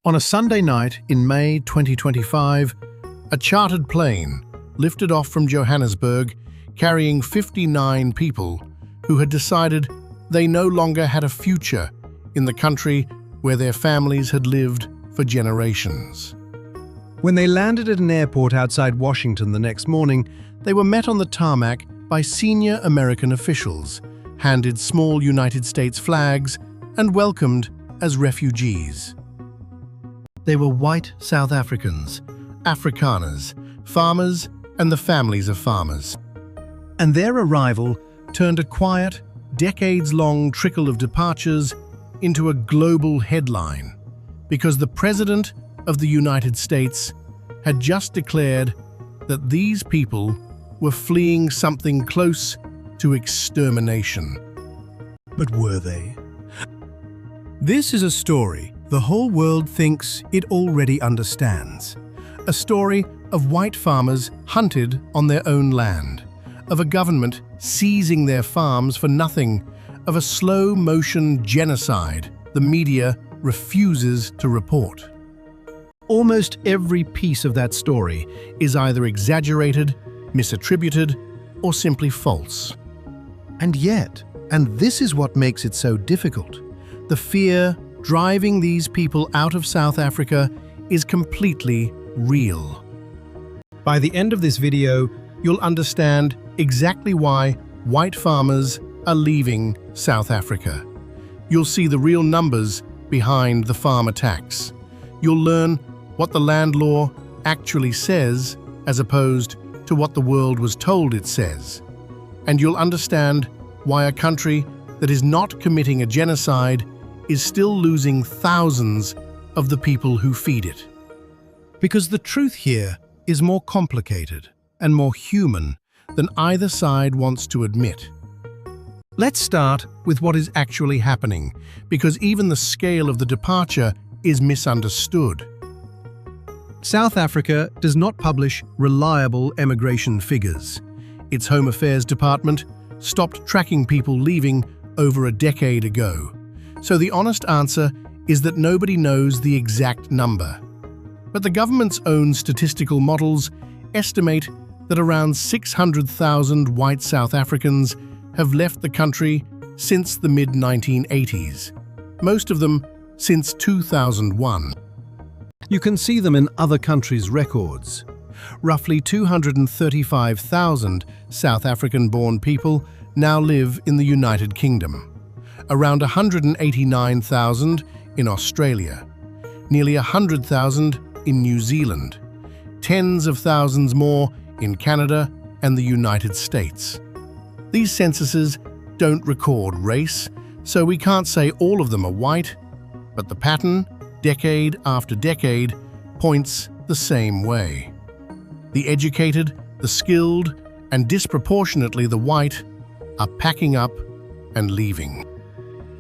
On a Sunday night in May 2025, a chartered plane lifted off from Johannesburg carrying 59 people who had decided they no longer had a future in the country where their families had lived for generations. When they landed at an airport outside Washington the next morning, They were met on the tarmac by senior American officials, handed small United States flags, and welcomed as refugees. They were white South Africans, Afrikaners, farmers, and the families of farmers. And their arrival turned a quiet, decades-long trickle of departures into a global headline, because the President of the United States had just declared that these people were fleeing something close to extermination. but were they? This is a story the whole world thinks it already understands. A story of white farmers hunted on their own land, of a government seizing their farms for nothing, of a slow-motion genocide the media refuses to report. Almost every piece of that story is either exaggerated, misattributed, or simply false. And yet, and this is what makes it so difficult, the fear driving these people out of South Africa is completely real. By the end of this video, you'll understand exactly why white farmers are leaving South Africa. You'll see the real numbers behind the farm attacks. You'll learn what the land law actually says as opposed to what the world was told it says. And you'll understand why a country that is not committing a genocide is still losing thousands of the people who feed it. Because the truth here is more complicated and more human than either side wants to admit. Let's start with what is actually happening, because even the scale of the departure is misunderstood. South Africa does not publish reliable emigration figures. Its Home Affairs Department stopped tracking people leaving over a decade ago. So the honest answer is that nobody knows the exact number. But the government's own statistical models estimate that around 600,000 white South Africans have left the country since the mid-1980s, most of them since 2001. You can see them in other countries' records. Roughly 235,000 South African-born people now live in the United Kingdom, around 189,000 in Australia, nearly 100,000 in New Zealand, tens of thousands more in Canada and the United States. These censuses don't record race, so we can't say all of them are white, but the pattern, decade after decade, points the same way. The educated, the skilled, and disproportionately the white are packing up and leaving.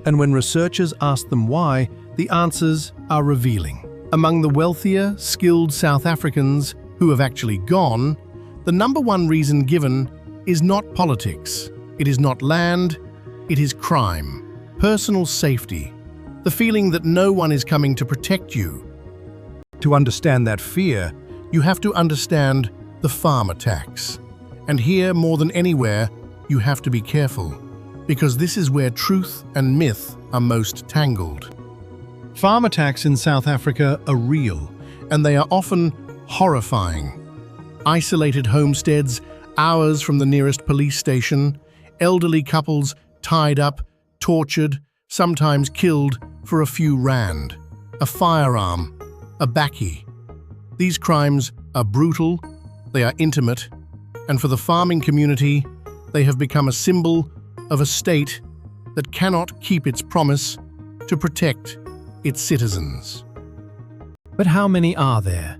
And when researchers ask them why, the answers are revealing. Among the wealthier, skilled South Africans who have actually gone, the number one reason given is not politics. It is not land, it is crime, personal safety, the feeling that no one is coming to protect you. To understand that fear, you have to understand the farm attacks. And here, more than anywhere, you have to be careful, because this is where truth and myth are most tangled. Farm attacks in South Africa are real, and they are often horrifying. Isolated homesteads, hours from the nearest police station, elderly couples tied up, tortured, sometimes killed for a few rand, a firearm, a bakkie. These crimes are brutal, they are intimate, and for the farming community, they have become a symbol of a state that cannot keep its promise to protect its citizens. But how many are there?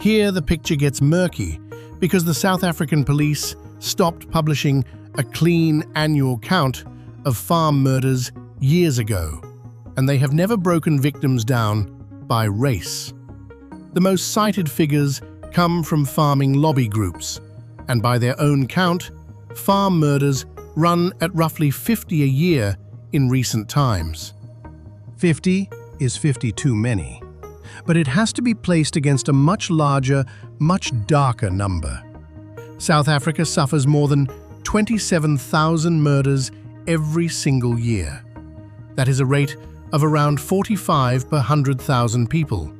Here the picture gets murky because the South African police stopped publishing a clean annual count of farm murders years ago, and they have never broken victims down by race. The most cited figures come from farming lobby groups, and by their own count, farm murders run at roughly 50 a year in recent times. 50 is 50 too many. but it has to be placed against a much larger, much darker number. South Africa suffers more than 27,000 murders every single year. That is a rate of around 45 per 100,000 people,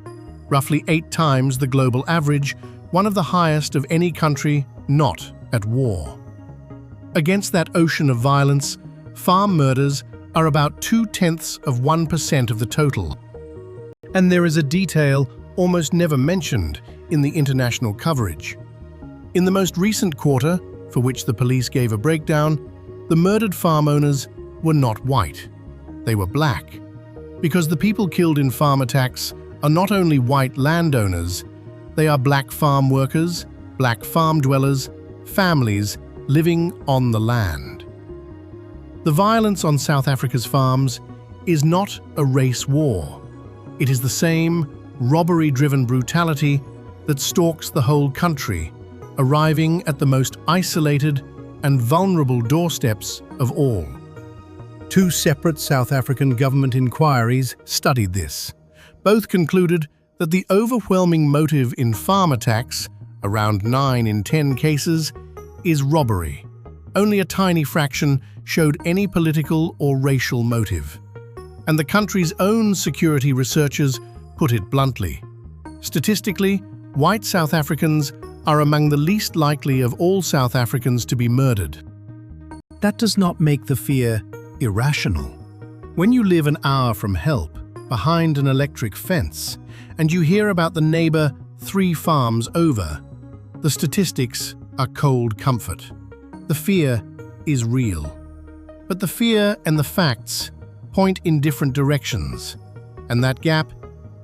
roughly 8 times the global average, one of the highest of any country not at war. Against that ocean of violence, farm murders are about 0.2% of the total. And there is a detail almost never mentioned in the international coverage. In the most recent quarter, for which the police gave a breakdown, the murdered farm owners were not white. They were black. Because the people killed in farm attacks are not only white landowners, they are black farm workers, black farm dwellers, families living on the land. The violence on South Africa's farms is not a race war. It is the same robbery-driven brutality that stalks the whole country, arriving at the most isolated and vulnerable doorsteps of all. 2 separate South African government inquiries studied this. Both concluded that the overwhelming motive in farm attacks, around 9 in 10 cases, is robbery. Only a tiny fraction showed any political or racial motive. And the country's own security researchers put it bluntly. Statistically, white South Africans are among the least likely of all South Africans to be murdered. That does not make the fear irrational. When you live an hour from help, behind an electric fence, and you hear about the neighbor 3 farms over, the statistics are cold comfort. The fear is real. But the fear and the facts point in different directions, and that gap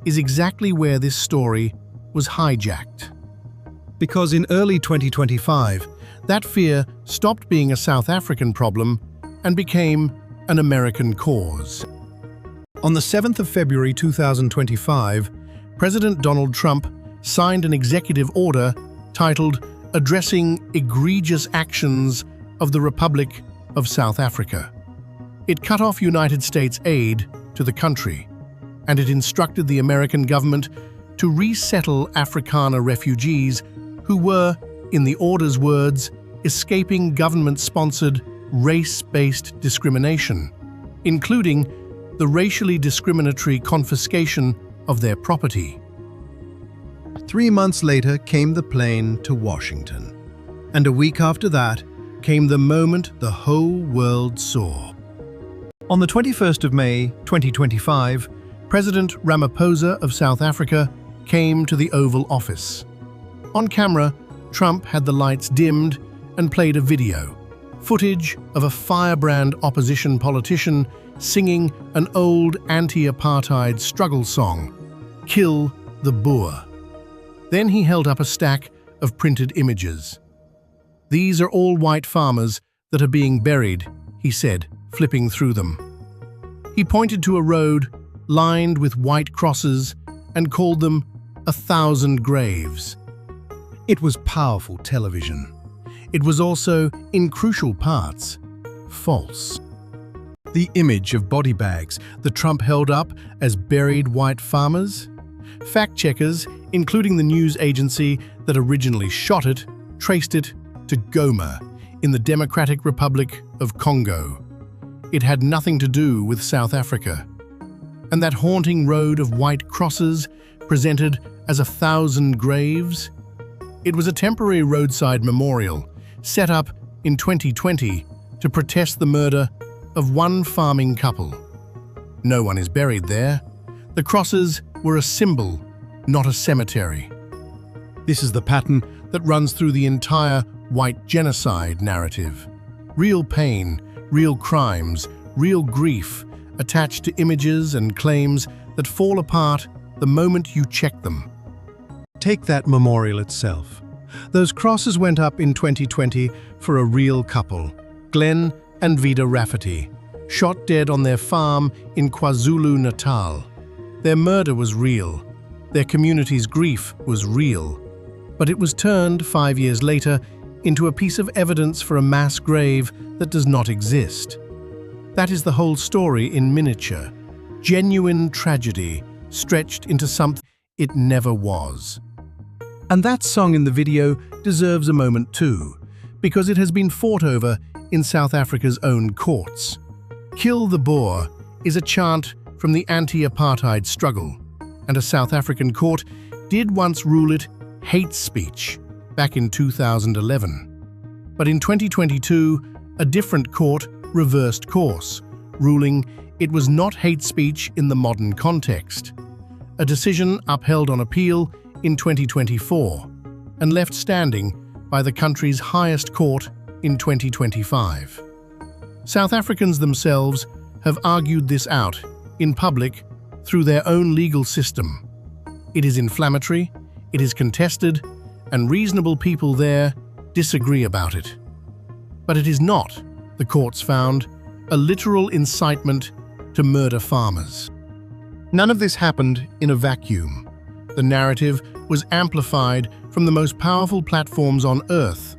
is exactly where this story was hijacked. Because in early 2025, that fear stopped being a South African problem and became an American cause. On the 7th of February 2025, President Donald Trump signed an executive order titled Addressing Egregious Actions of the Republic of South Africa. It cut off United States aid to the country, and it instructed the American government to resettle Afrikaner refugees who were, in the order's words, escaping government-sponsored race-based discrimination, including the racially discriminatory confiscation of their property. 3 months later came the plane to Washington, and a week after that came the moment the whole world saw. On the 21st of May, 2025, President Ramaphosa of South Africa came to the Oval Office. On camera, Trump had the lights dimmed and played a video, footage of a firebrand opposition politician singing an old anti-apartheid struggle song, "Kill the Boer." Then he held up a stack of printed images. "These are all white farmers that are being buried," he said, flipping through them. He pointed to a road lined with white crosses and called them 1,000 graves. It was powerful television. It was also, in crucial parts, false. The image of body bags that Trump held up as buried white farmers? Fact-checkers, including the news agency that originally shot it, traced it to Goma, in the Democratic Republic of Congo. It had nothing to do with South Africa. And that haunting road of white crosses, presented as 1,000 graves? It was a temporary roadside memorial, set up in 2020 to protest the murder of one farming couple. No one is buried there. The crosses were a symbol, not a cemetery. This is the pattern that runs through the entire white genocide narrative. Real pain, real crimes, real grief, attached to images and claims that fall apart the moment you check them. Take that memorial itself. Those crosses went up in 2020 for a real couple, Glenn and Vida Rafferty, shot dead on their farm in KwaZulu-Natal. Their murder was real. Their community's grief was real. But it was turned 5 years later into a piece of evidence for a mass grave that does not exist. That is the whole story in miniature. Genuine tragedy stretched into something it never was. And that song in the video Deserves a moment too, because it has been fought over in South Africa's own courts. Kill the Boer is a chant from the anti-apartheid struggle, and a South African court did once rule it hate speech back in 2011. But in 2022, a different court reversed course, ruling it was not hate speech in the modern context. A decision upheld on appeal in 2024 and left standing by the country's highest court in 2025. South Africans themselves have argued this out in public through their own legal system. It is inflammatory, it is contested, and reasonable people there disagree about it. But it is not, the courts found, a literal incitement to murder farmers. None of this happened in a vacuum. The narrative was amplified from the most powerful platforms on earth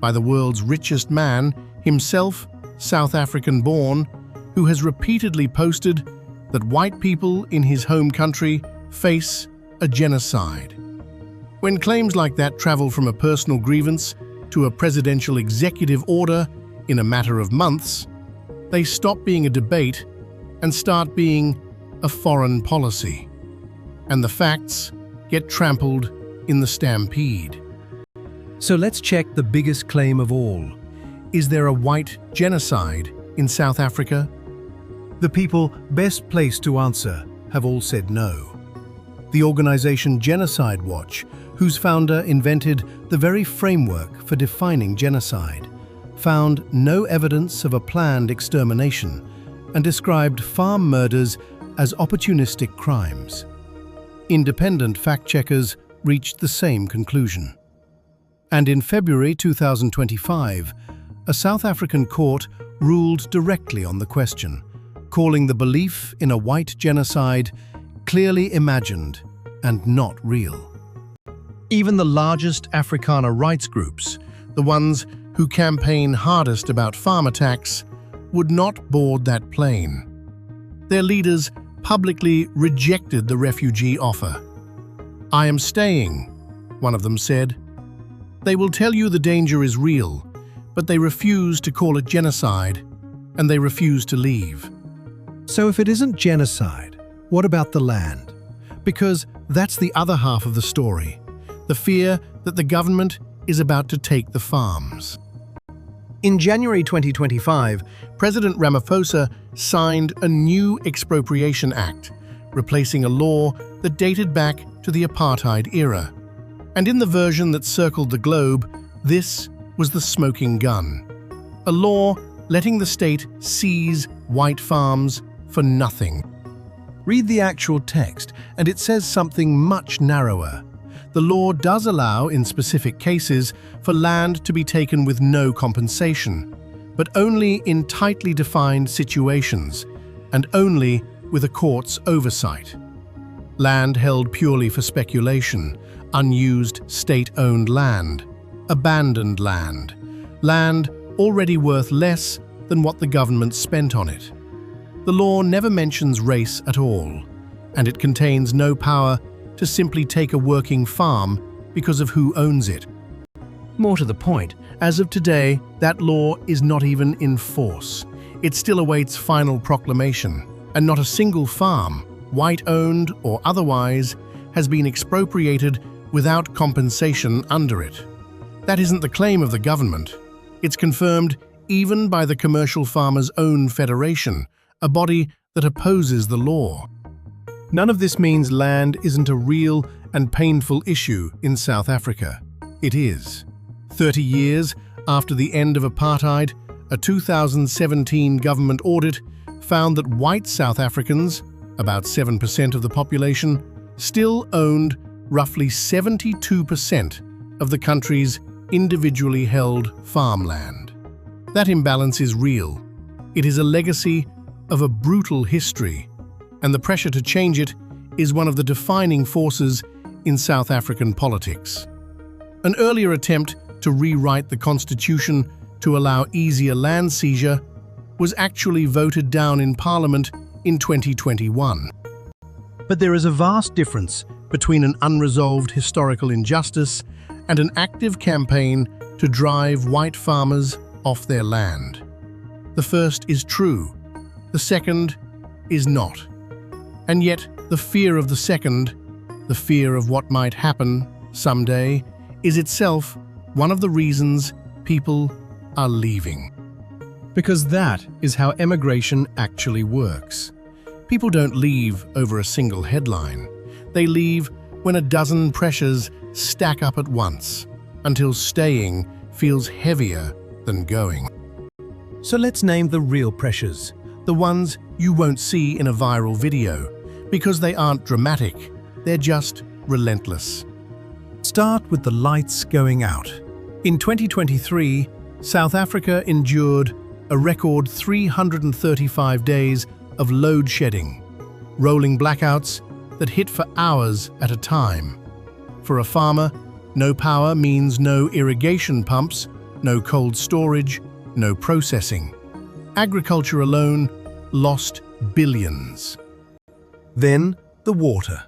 by the world's richest man, himself South African-born, who has repeatedly posted that white people in his home country face a genocide. When claims like that travel from a personal grievance to a presidential executive order in a matter of months, they stop being a debate and start being a foreign policy. And the facts get trampled in the stampede. So let's check the biggest claim of all. Is there a white genocide in South Africa? The people best placed to answer have all said no. The organization Genocide Watch, whose founder invented the very framework for defining genocide, found no evidence of a planned extermination and described farm murders as opportunistic crimes. Independent fact-checkers reached the same conclusion. And in February 2025, a South African court ruled directly on the question, calling the belief in a white genocide clearly imagined and not real. Even the largest Afrikaner rights groups, the ones who campaign hardest about farm attacks, would not board that plane. Their leaders publicly rejected the refugee offer. "I am staying," one of them said. They will tell you the danger is real, but they refuse to call it genocide, and they refuse to leave. So if it isn't genocide, what about the land? Because that's the other half of the story, the fear that the government is about to take the farms. In January 2025, President Ramaphosa signed a new expropriation act, replacing a law that dated back to the apartheid era. And in the version that circled the globe, this was the smoking gun. A law letting the state seize white farms for nothing. Read the actual text, and it says something much narrower. The law does allow, in specific cases, for land to be taken with no compensation, but only in tightly defined situations, and only with a court's oversight. Land held purely for speculation, unused state-owned land, abandoned land, land already worth less than what the government spent on it. The law never mentions race at all, and it contains no power to simply take a working farm because of who owns it. More to the point, as of today, that law is not even in force. It still awaits final proclamation, and not a single farm, white-owned or otherwise, has been expropriated without compensation under it. That isn't the claim of the government. It's confirmed even by the Commercial Farmers' Own Federation, a body that opposes the law. None of this means land isn't a real and painful issue in South Africa. It is. 30 years after the end of apartheid, a 2017 government audit found that white South Africans, about 7% of the population, still owned roughly 72% of the country's individually held farmland. That imbalance is real. It is a legacy of a brutal history, and the pressure to change it is one of the defining forces in South African politics. An earlier attempt to rewrite the constitution to allow easier land seizure was actually voted down in Parliament in 2021. But there is a vast difference between an unresolved historical injustice and an active campaign to drive white farmers off their land. The first is true, the second is not. And yet, the fear of the second, the fear of what might happen someday, is itself one of the reasons people are leaving. Because that is how emigration actually works. People don't leave over a single headline. They leave when a dozen pressures stack up at once, until staying feels heavier than going. So let's name the real pressures, the ones you won't see in a viral video, because they aren't dramatic, they're just relentless. Start with the lights going out. In 2023, South Africa endured a record 335 days of load shedding, rolling blackouts that hit for hours at a time. For a farmer, no power means no irrigation pumps, no cold storage, no processing. Agriculture alone lost billions. Then, the water.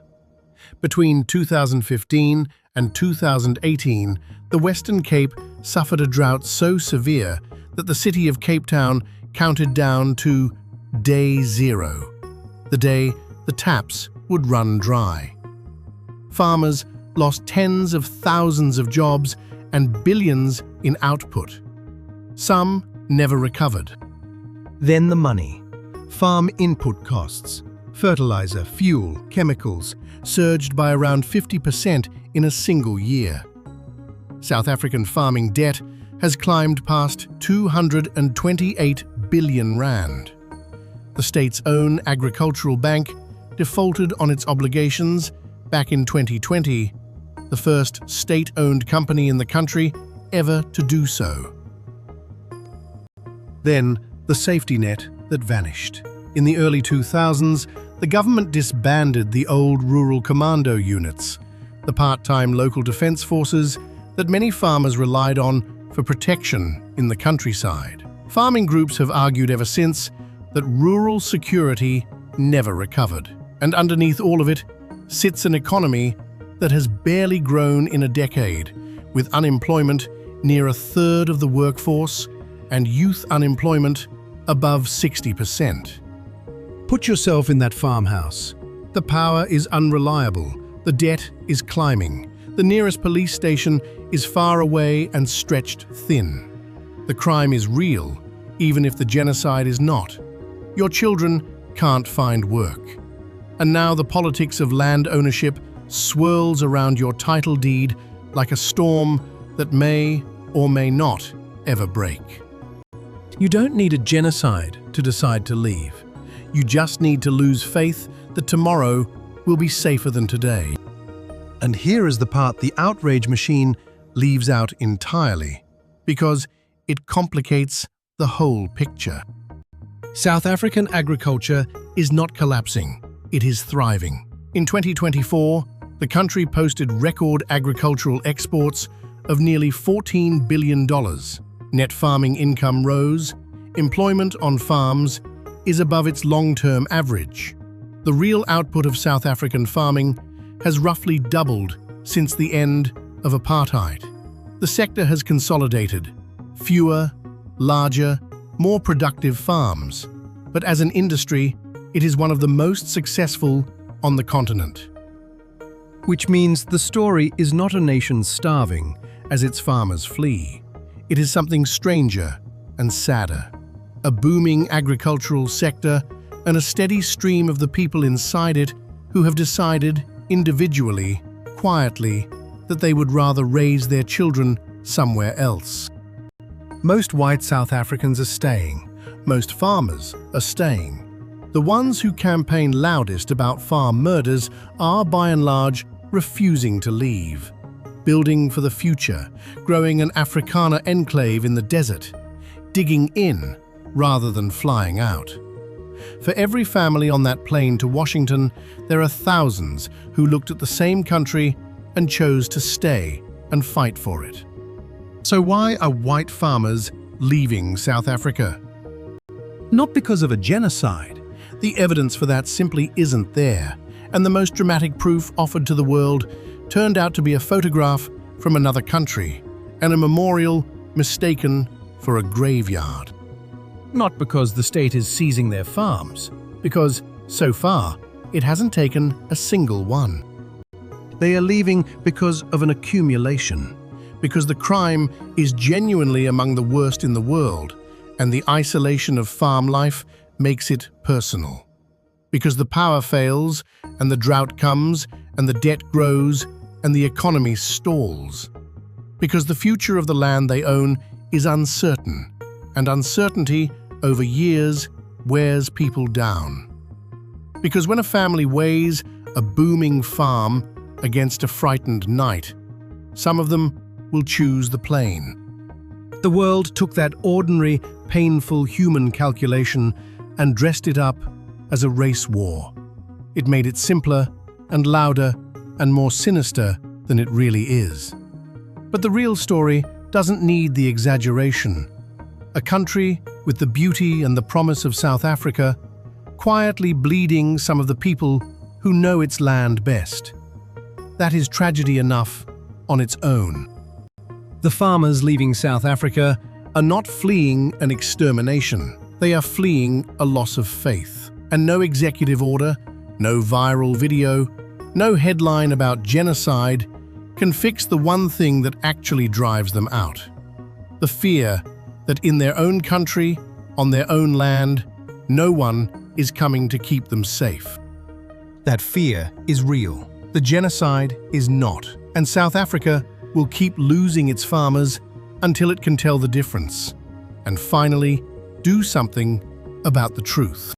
Between 2015 and 2018, the Western Cape suffered a drought so severe that the city of Cape Town counted down to day zero, the day the taps would run dry. Farmers lost tens of thousands of jobs and billions in output. Some never recovered. Then the money. Farm input costs, fertilizer, fuel, chemicals, surged by around 50% in a single year. South African farming debt has climbed past 228 billion rand. The state's own agricultural bank defaulted on its obligations back in 2020, the first state-owned company in the country ever to do so. Then, the safety net that vanished. In the early 2000s, the government disbanded the old rural commando units, the part-time local defense forces that many farmers relied on for protection in the countryside. Farming groups have argued ever since that rural security never recovered. And underneath all of it sits an economy that has barely grown in a decade, with unemployment near a third of the workforce and youth unemployment above 60%. Put yourself in that farmhouse. The power is unreliable, the debt is climbing, the nearest police station is far away and stretched thin. The crime is real, even if the genocide is not. Your children can't find work. And now the politics of land ownership swirls around your title deed like a storm that may or may not ever break. You don't need a genocide to decide to leave. You just need to lose faith that tomorrow will be safer than today. And here is the part the outrage machine leaves out entirely, because it complicates the whole picture. South African agriculture is not collapsing, it is thriving. In 2024, the country posted record agricultural exports of nearly $14 billion. Net farming income rose, employment on farms is above its long-term average. The real output of South African farming has roughly doubled since the end of apartheid. The sector has consolidated, fewer, larger, more productive farms, but as an industry, it is one of the most successful on the continent. Which means the story is not a nation starving as its farmers flee. It is something stranger and sadder. A booming agricultural sector and a steady stream of the people inside it who have decided, individually, quietly, that they would rather raise their children somewhere else. Most white South Africans are staying. Most farmers are staying. The ones who campaign loudest about farm murders are, by and large, refusing to leave. Building for the future, growing an Afrikaner enclave in the desert, digging in rather than flying out. For every family on that plane to Washington, there are thousands who looked at the same country and chose to stay and fight for it. So why are white farmers leaving South Africa? Not because of a genocide. The evidence for that simply isn't there, And the most dramatic proof offered to the world turned out to be a photograph from another country and a memorial mistaken for a graveyard. Not because the state is seizing their farms, because, so far, it hasn't taken a single one. They are leaving because of an accumulation, because the crime is genuinely among the worst in the world, and the isolation of farm life makes it personal. Because the power fails, and the drought comes, and the debt grows, and the economy stalls. Because the future of the land they own is uncertain, and uncertainty over years wears people down. Because when a family weighs a booming farm against a frightened night, some of them will choose the plane. The world took that ordinary, painful human calculation and dressed it up as a race war. It made it simpler and louder and more sinister than it really is. But the real story doesn't need the exaggeration. A country with the beauty and the promise of South Africa, quietly bleeding some of the people who know its land best. That is tragedy enough on its own. The farmers leaving South Africa are not fleeing an extermination. They are fleeing a loss of faith. And no executive order, no viral video, no headline about genocide can fix the one thing that actually drives them out. The fear that in their own country, on their own land, no one is coming to keep them safe. That fear is real. The genocide is not. And South Africa will keep losing its farmers until it can tell the difference and finally do something about the truth.